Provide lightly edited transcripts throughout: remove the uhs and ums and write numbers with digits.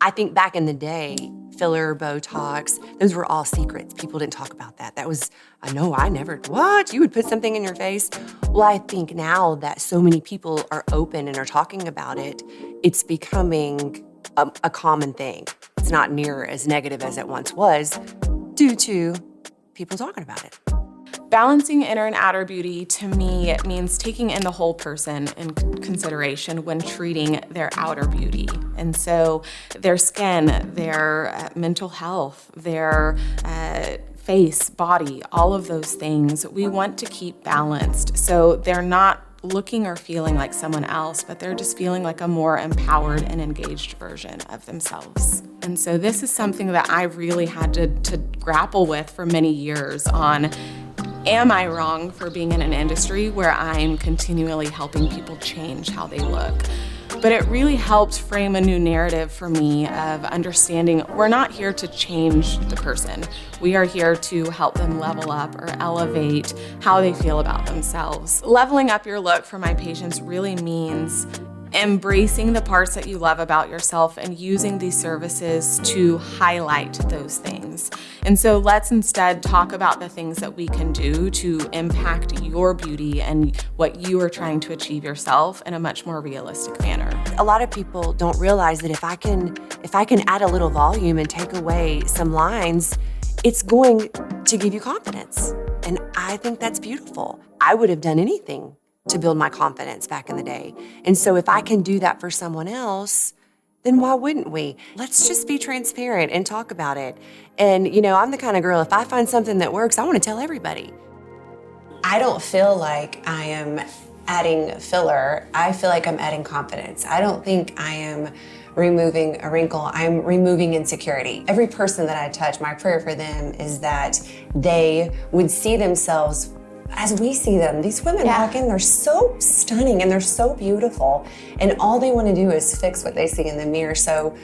I think back in the day, filler, Botox, those were all secrets. People didn't talk about that. That was, no, I never, what? You would put something in your face? Well, I think now that so many people are open and are talking about it, it's becoming a common thing. It's not near as negative as it once was due to people talking about it. Balancing inner and outer beauty, to me, it means taking in the whole person in consideration when treating their outer beauty. And so their skin, their mental health, their face, body, all of those things, we want to keep balanced. So they're not looking or feeling like someone else, but they're just feeling like a more empowered and engaged version of themselves. And so this is something that I really had to grapple with for many years on, am I wrong for being in an industry where I'm continually helping people change how they look? But it really helped frame a new narrative for me of understanding we're not here to change the person. We are here to help them level up or elevate how they feel about themselves. Leveling up your look for my patients really means embracing the parts that you love about yourself and using these services to highlight those things. And so let's instead talk about the things that we can do to impact your beauty and what you are trying to achieve yourself in a much more realistic manner. A lot of people don't realize that if I can add a little volume and take away some lines, it's going to give you confidence. And I think that's beautiful. I would have done anything to build my confidence back in the day. And so if I can do that for someone else, then why wouldn't we? Let's just be transparent and talk about it. And I'm the kind of girl, if I find something that works, I want to tell everybody. I don't feel like I am adding filler. I feel like I'm adding confidence. I don't think I am removing a wrinkle. I'm removing insecurity. Every person that I touch, my prayer for them is that they would see themselves as we see them. These women walk in, they're so stunning and they're so beautiful, and all they want to do is fix what they see in the mirror. So,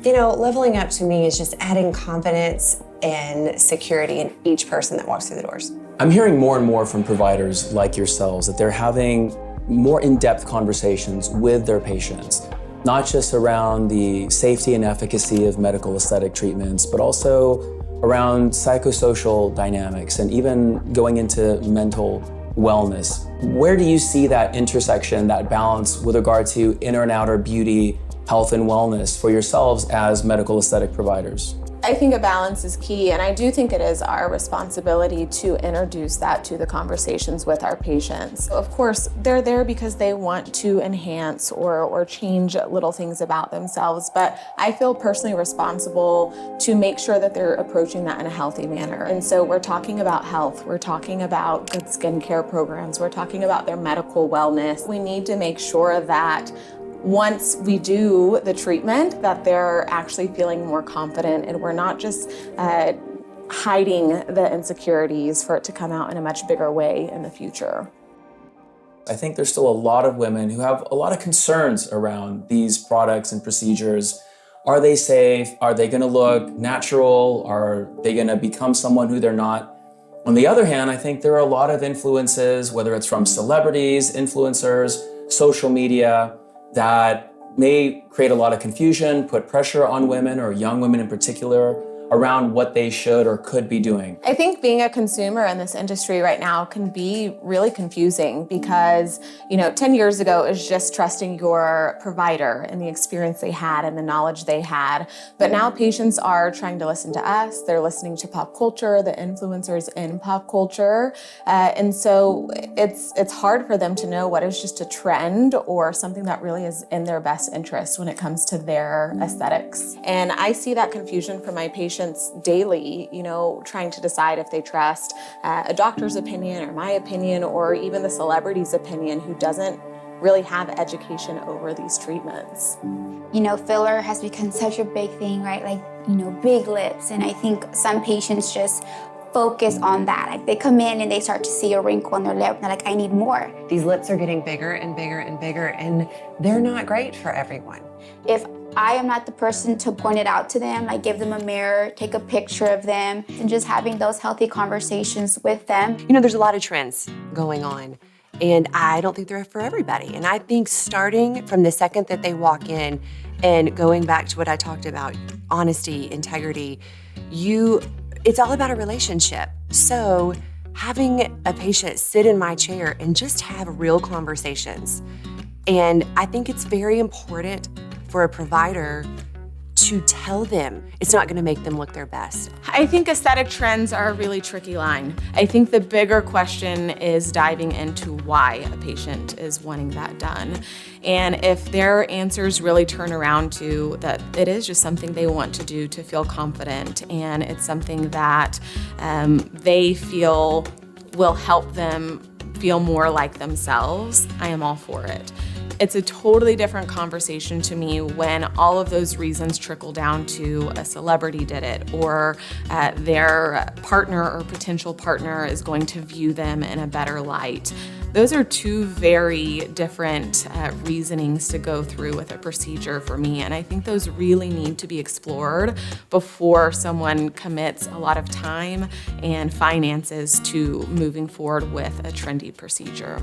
leveling up to me is just adding confidence and security in each person that walks through the doors. I'm hearing more and more from providers like yourselves that they're having more in-depth conversations with their patients, not just around the safety and efficacy of medical aesthetic treatments, but also around psychosocial dynamics and even going into mental wellness. Where do you see that intersection, that balance with regard to inner and outer beauty, health and wellness for yourselves as medical aesthetic providers? I think a balance is key, and I do think it is our responsibility to introduce that to the conversations with our patients. Of course, they're there because they want to enhance or change little things about themselves, but I feel personally responsible to make sure that they're approaching that in a healthy manner. And so we're talking about health, we're talking about good skincare programs, we're talking about their medical wellness. We need to make sure that once we do the treatment, that they're actually feeling more confident and we're not just hiding the insecurities for it to come out in a much bigger way in the future. I think there's still a lot of women who have a lot of concerns around these products and procedures. Are they safe? Are they going to look natural? Are they going to become someone who they're not? On the other hand, I think there are a lot of influences, whether it's from celebrities, influencers, social media, that may create a lot of confusion, put pressure on women or young women in particular around what they should or could be doing. I think being a consumer in this industry right now can be really confusing because, 10 years ago it was just trusting your provider and the experience they had and the knowledge they had. But now patients are trying to listen to us. They're listening to pop culture, the influencers in pop culture. And so it's hard for them to know what is just a trend or something that really is in their best interest when it comes to their aesthetics. And I see that confusion from my patients daily, trying to decide if they trust a doctor's opinion or my opinion or even the celebrity's opinion who doesn't really have education over these treatments. Filler has become such a big thing, right? Big lips. And I think some patients just focus on that. Like they come in and they start to see a wrinkle on their lip and they're like, I need more. These lips are getting bigger and bigger and bigger, and they're not great for everyone. If I am not the person to point it out to them, I give them a mirror, take a picture of them, and just having those healthy conversations with them. There's a lot of trends going on, and I don't think they're for everybody. And I think starting from the second that they walk in And going back to what I talked about, honesty, integrity, it's all about a relationship. So having a patient sit in my chair and just have real conversations. And I think it's very important for a provider to tell them it's not going to make them look their best. I think aesthetic trends are a really tricky line. I think the bigger question is diving into why a patient is wanting that done. And if their answers really turn around to that it is just something they want to do to feel confident, and it's something that they feel will help them feel more like themselves, I am all for it. It's a totally different conversation to me when all of those reasons trickle down to a celebrity did it, or their partner or potential partner is going to view them in a better light. Those are two very different reasonings to go through with a procedure for me, and I think those really need to be explored before someone commits a lot of time and finances to moving forward with a trendy procedure.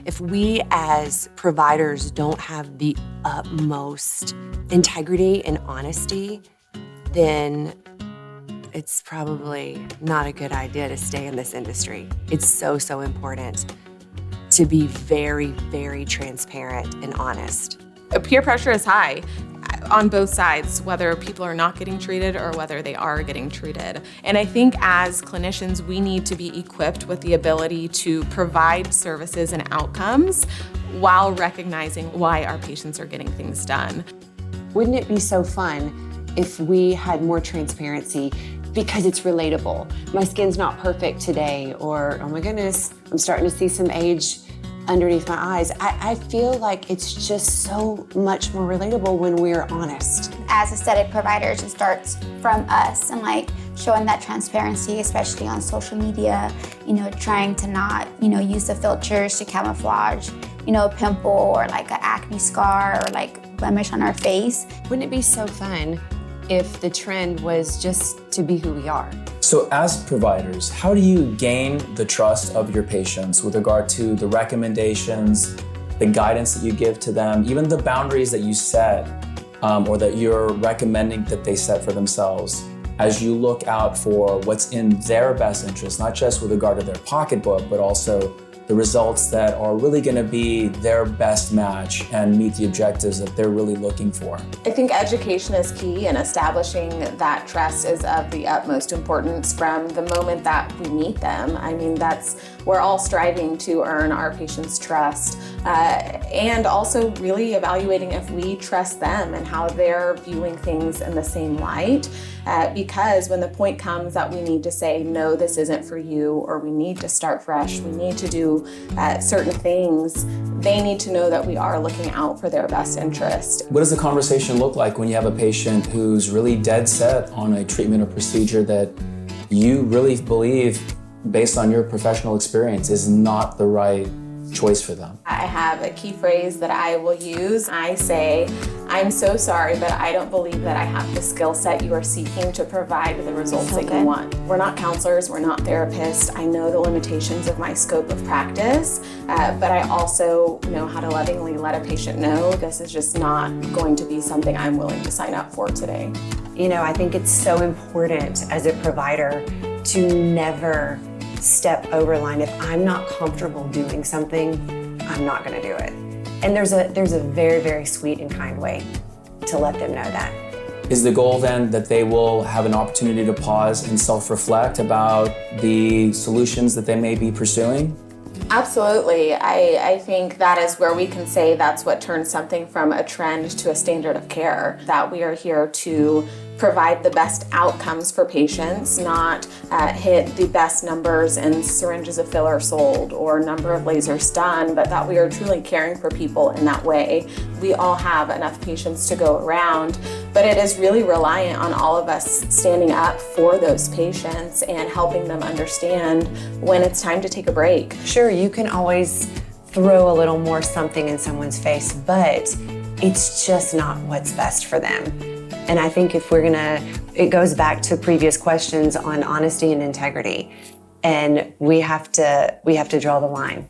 If we as providers don't have the utmost integrity and honesty, then it's probably not a good idea to stay in this industry. It's so, so important to be very, very transparent and honest. Peer pressure is high on both sides, whether people are not getting treated or whether they are getting treated. And I think as clinicians, we need to be equipped with the ability to provide services and outcomes while recognizing why our patients are getting things done. Wouldn't it be so fun if we had more transparency because it's relatable? My skin's not perfect today, or oh my goodness, I'm starting to see some age underneath my eyes. I feel like it's just so much more relatable when we're honest. As aesthetic providers, it starts from us and like showing that transparency, especially on social media, trying to not, use the filters to camouflage, a pimple or like an acne scar or like blemish on our face. Wouldn't it be so fun if the trend was just to be who we are? So as providers, how do you gain the trust of your patients with regard to the recommendations, the guidance that you give to them, even the boundaries that you set or that you're recommending that they set for themselves as you look out for what's in their best interest, not just with regard to their pocketbook, but also the results that are really going to be their best match and meet the objectives that they're really looking for? I think education is key, and establishing that trust is of the utmost importance from the moment that we meet them. I mean, we're all striving to earn our patients' trust, and also really evaluating if we trust them and how they're viewing things in the same light. Because when the point comes that we need to say, no, this isn't for you, or we need to start fresh, we need to do certain things, they need to know that we are looking out for their best interest. What does the conversation look like when you have a patient who's really dead set on a treatment or procedure that you really believe, based on your professional experience, is not the right choice for them? I have a key phrase that I will use. I say, I'm so sorry, but I don't believe that I have the skill set you are seeking to provide the results that you want. We're not counselors, we're not therapists. I know the limitations of my scope of practice, but I also know how to lovingly let a patient know this is just not going to be something I'm willing to sign up for today. I think it's so important as a provider to never step over line. If I'm not comfortable doing something, I'm not going to do it. And there's a very, very sweet and kind way to let them know that. Is the goal then that they will have an opportunity to pause and self-reflect about the solutions that they may be pursuing? Absolutely. I think that is where we can say that's what turns something from a trend to a standard of care, that we are here to provide the best outcomes for patients, not hit the best numbers in syringes of filler sold or number of lasers done, but that we are truly caring for people in that way. We all have enough patients to go around, but it is really reliant on all of us standing up for those patients and helping them understand when it's time to take a break. Sure, you can always throw a little more something in someone's face, but it's just not what's best for them. And I think if it goes back to previous questions on honesty and integrity, and we have to draw the line.